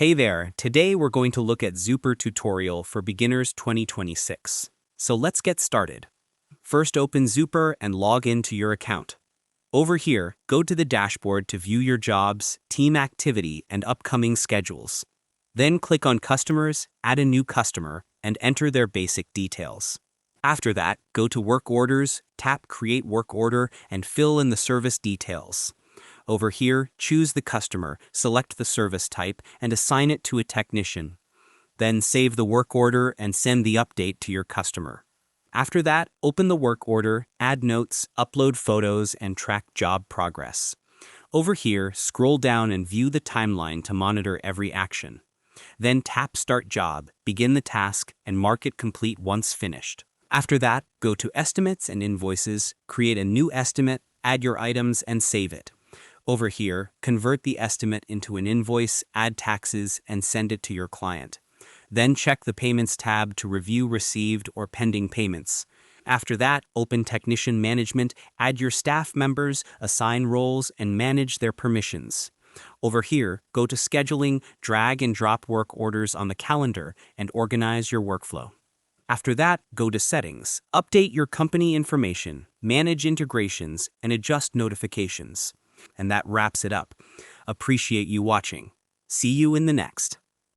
Hey there, today we're going to look at Zuper tutorial for beginners 2026. So let's get started. First open Zuper and log into your account. Over here, go to the dashboard to view your jobs, team activity, and upcoming schedules. Then click on Customers, add a new customer, and enter their basic details. After that, go to Work Orders, tap Create Work Order, and fill in the service details. Over here, choose the customer, select the service type, and assign it to a technician. Then save the work order and send the update to your customer. After that, open the work order, add notes, upload photos, and track job progress. Over here, scroll down and view the timeline to monitor every action. Then tap Start Job, begin the task, and mark it complete once finished. After that, go to Estimates and Invoices, create a new estimate, add your items, and save it. Over here, convert the estimate into an invoice, add taxes, and send it to your client. Then check the Payments tab to review received or pending payments. After that, open Technician Management, add your staff members, assign roles, and manage their permissions. Over here, go to Scheduling, drag and drop work orders on the calendar, and organize your workflow. After that, go to Settings, update your company information, manage integrations, and adjust notifications. And that wraps it up. Appreciate you watching. See you in the next.